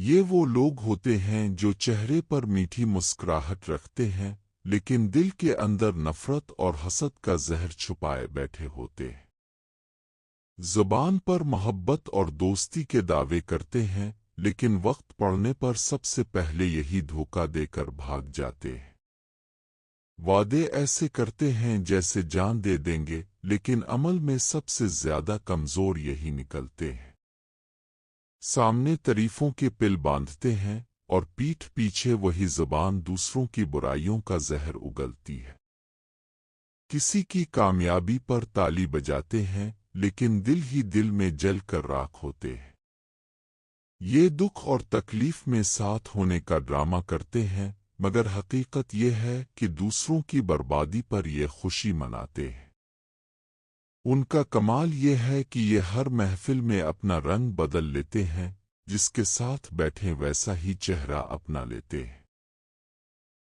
یہ وہ لوگ ہوتے ہیں جو چہرے پر میٹھی مسکراہٹ رکھتے ہیں لیکن دل کے اندر نفرت اور حسد کا زہر چھپائے بیٹھے ہوتے ہیں۔ زبان پر محبت اور دوستی کے دعوے کرتے ہیں لیکن وقت پڑنے پر سب سے پہلے یہی دھوکہ دے کر بھاگ جاتے ہیں۔ وعدے ایسے کرتے ہیں جیسے جان دے دیں گے لیکن عمل میں سب سے زیادہ کمزور یہی نکلتے ہیں۔ سامنے تعریفوں کے پل باندھتے ہیں اور پیٹھ پیچھے وہی زبان دوسروں کی برائیوں کا زہر اگلتی ہے۔ کسی کی کامیابی پر تالی بجاتے ہیں لیکن دل ہی دل میں جل کر راکھ ہوتے ہیں۔ یہ دکھ اور تکلیف میں ساتھ ہونے کا ڈرامہ کرتے ہیں مگر حقیقت یہ ہے کہ دوسروں کی بربادی پر یہ خوشی مناتے ہیں۔ ان کا کمال یہ ہے کہ یہ ہر محفل میں اپنا رنگ بدل لیتے ہیں، جس کے ساتھ بیٹھیں ویسا ہی چہرہ اپنا لیتے ہیں۔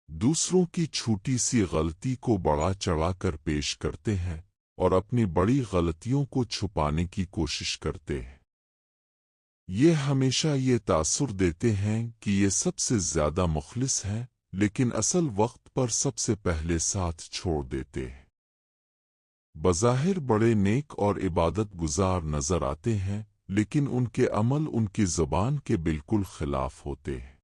دوسروں کی چھوٹی سی غلطی کو بڑا چڑھا کر پیش کرتے ہیں اور اپنی بڑی غلطیوں کو چھپانے کی کوشش کرتے ہیں۔ یہ ہمیشہ یہ تاثر دیتے ہیں کہ یہ سب سے زیادہ مخلص ہیں لیکن اصل وقت پر سب سے پہلے ساتھ چھوڑ دیتے ہیں۔ بظاہر بڑے نیک اور عبادت گزار نظر آتے ہیں لیکن ان کے عمل ان کی زبان کے بالکل خلاف ہوتے ہیں۔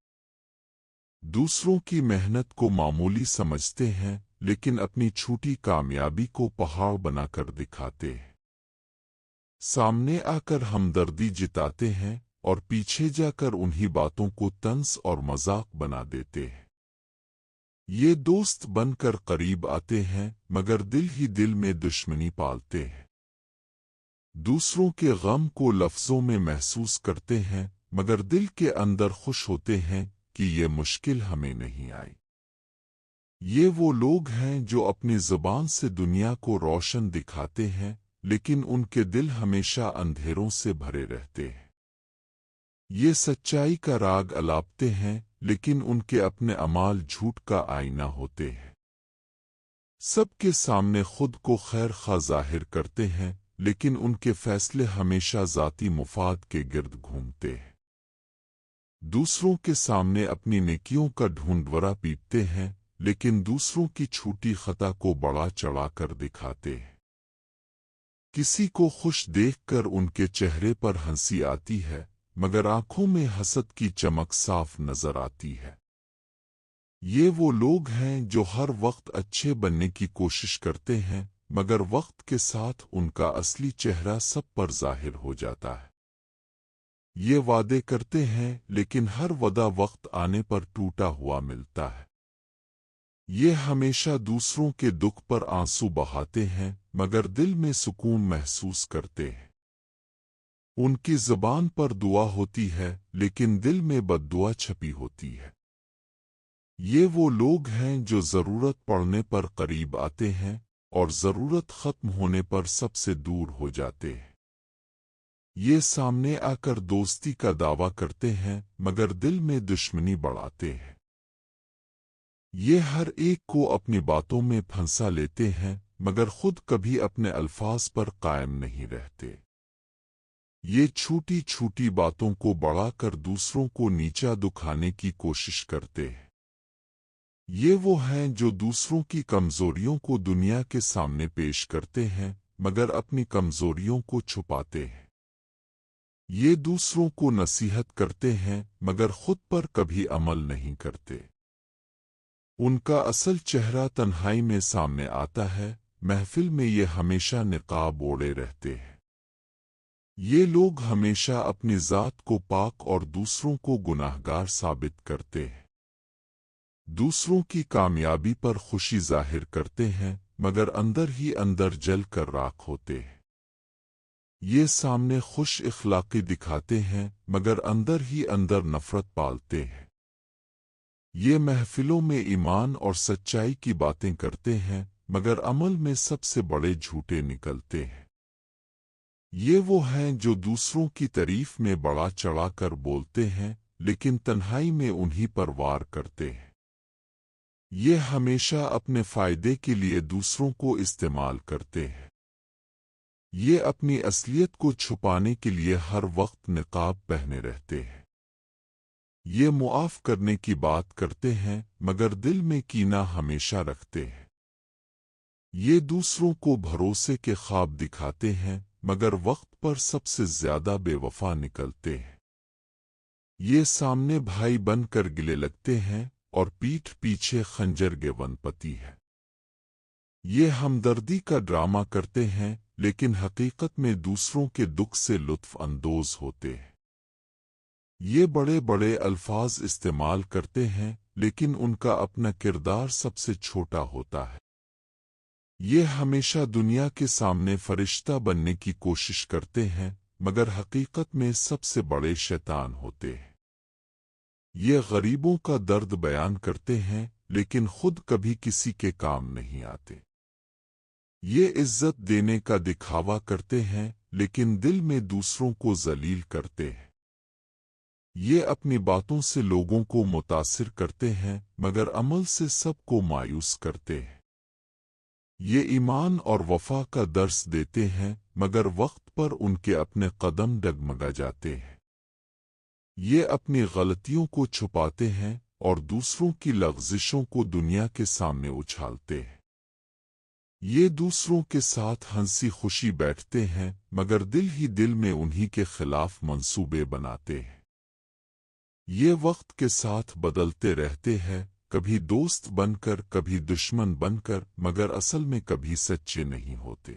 دوسروں کی محنت کو معمولی سمجھتے ہیں لیکن اپنی چھوٹی کامیابی کو پہاڑ بنا کر دکھاتے ہیں۔ سامنے آ کر ہمدردی جتاتے ہیں اور پیچھے جا کر انہی باتوں کو طنز اور مذاق بنا دیتے ہیں۔ یہ دوست بن کر قریب آتے ہیں مگر دل ہی دل میں دشمنی پالتے ہیں۔ دوسروں کے غم کو لفظوں میں محسوس کرتے ہیں مگر دل کے اندر خوش ہوتے ہیں کہ یہ مشکل ہمیں نہیں آئی۔ یہ وہ لوگ ہیں جو اپنی زبان سے دنیا کو روشن دکھاتے ہیں لیکن ان کے دل ہمیشہ اندھیروں سے بھرے رہتے ہیں۔ یہ سچائی کا راگ الاپتے ہیں لیکن ان کے اپنے اعمال جھوٹ کا آئینہ ہوتے ہیں۔ سب کے سامنے خود کو خیر خواہ ظاہر کرتے ہیں لیکن ان کے فیصلے ہمیشہ ذاتی مفاد کے گرد گھومتے ہیں۔ دوسروں کے سامنے اپنی نیکیوں کا ڈھونڈورا پیٹتے ہیں لیکن دوسروں کی چھوٹی خطا کو بڑا چڑھا کر دکھاتے ہیں۔ کسی کو خوش دیکھ کر ان کے چہرے پر ہنسی آتی ہے مگر آنکھوں میں حسد کی چمک صاف نظر آتی ہے۔ یہ وہ لوگ ہیں جو ہر وقت اچھے بننے کی کوشش کرتے ہیں مگر وقت کے ساتھ ان کا اصلی چہرہ سب پر ظاہر ہو جاتا ہے۔ یہ وعدے کرتے ہیں لیکن ہر وعدہ وقت آنے پر ٹوٹا ہوا ملتا ہے۔ یہ ہمیشہ دوسروں کے دکھ پر آنسو بہاتے ہیں مگر دل میں سکون محسوس کرتے ہیں۔ ان کی زبان پر دعا ہوتی ہے لیکن دل میں بد دعا چھپی ہوتی ہے۔ یہ وہ لوگ ہیں جو ضرورت پڑنے پر قریب آتے ہیں اور ضرورت ختم ہونے پر سب سے دور ہو جاتے ہیں۔ یہ سامنے آ کر دوستی کا دعویٰ کرتے ہیں مگر دل میں دشمنی بڑھاتے ہیں۔ یہ ہر ایک کو اپنی باتوں میں پھنسا لیتے ہیں مگر خود کبھی اپنے الفاظ پر قائم نہیں رہتے۔ یہ چھوٹی چھوٹی باتوں کو بڑھا کر دوسروں کو نیچا دکھانے کی کوشش کرتے ہیں۔ یہ وہ ہیں جو دوسروں کی کمزوریوں کو دنیا کے سامنے پیش کرتے ہیں مگر اپنی کمزوریوں کو چھپاتے ہیں۔ یہ دوسروں کو نصیحت کرتے ہیں مگر خود پر کبھی عمل نہیں کرتے۔ ان کا اصل چہرہ تنہائی میں سامنے آتا ہے، محفل میں یہ ہمیشہ نقاب اوڑے رہتے ہیں۔ یہ لوگ ہمیشہ اپنی ذات کو پاک اور دوسروں کو گناہگار ثابت کرتے ہیں۔ دوسروں کی کامیابی پر خوشی ظاہر کرتے ہیں مگر اندر ہی اندر جل کر راکھ ہوتے ہیں۔ یہ سامنے خوش اخلاقی دکھاتے ہیں مگر اندر ہی اندر نفرت پالتے ہیں۔ یہ محفلوں میں ایمان اور سچائی کی باتیں کرتے ہیں مگر عمل میں سب سے بڑے جھوٹے نکلتے ہیں۔ یہ وہ ہیں جو دوسروں کی تعریف میں بڑا چڑھا کر بولتے ہیں لیکن تنہائی میں انہی پر وار کرتے ہیں۔ یہ ہمیشہ اپنے فائدے کے لیے دوسروں کو استعمال کرتے ہیں۔ یہ اپنی اصلیت کو چھپانے کے لیے ہر وقت نقاب پہنے رہتے ہیں۔ یہ معاف کرنے کی بات کرتے ہیں مگر دل میں کینہ ہمیشہ رکھتے ہیں۔ یہ دوسروں کو بھروسے کے خواب دکھاتے ہیں مگر وقت پر سب سے زیادہ بے وفا نکلتے ہیں۔ یہ سامنے بھائی بن کر گلے لگتے ہیں اور پیٹھ پیچھے خنجر گیون پتی ہے۔ یہ ہمدردی کا ڈرامہ کرتے ہیں لیکن حقیقت میں دوسروں کے دکھ سے لطف اندوز ہوتے ہیں۔ یہ بڑے بڑے الفاظ استعمال کرتے ہیں لیکن ان کا اپنا کردار سب سے چھوٹا ہوتا ہے۔ یہ ہمیشہ دنیا کے سامنے فرشتہ بننے کی کوشش کرتے ہیں مگر حقیقت میں سب سے بڑے شیطان ہوتے ہیں۔ یہ غریبوں کا درد بیان کرتے ہیں لیکن خود کبھی کسی کے کام نہیں آتے۔ یہ عزت دینے کا دکھاوا کرتے ہیں لیکن دل میں دوسروں کو ذلیل کرتے ہیں۔ یہ اپنی باتوں سے لوگوں کو متاثر کرتے ہیں مگر عمل سے سب کو مایوس کرتے ہیں۔ یہ ایمان اور وفا کا درس دیتے ہیں مگر وقت پر ان کے اپنے قدم ڈگمگا جاتے ہیں۔ یہ اپنی غلطیوں کو چھپاتے ہیں اور دوسروں کی لغزشوں کو دنیا کے سامنے اچھالتے ہیں۔ یہ دوسروں کے ساتھ ہنسی خوشی بیٹھتے ہیں مگر دل ہی دل میں انہی کے خلاف منصوبے بناتے ہیں۔ یہ وقت کے ساتھ بدلتے رہتے ہیں، کبھی دوست بن کر کبھی دشمن بن کر مگر اصل میں کبھی سچے نہیں ہوتے۔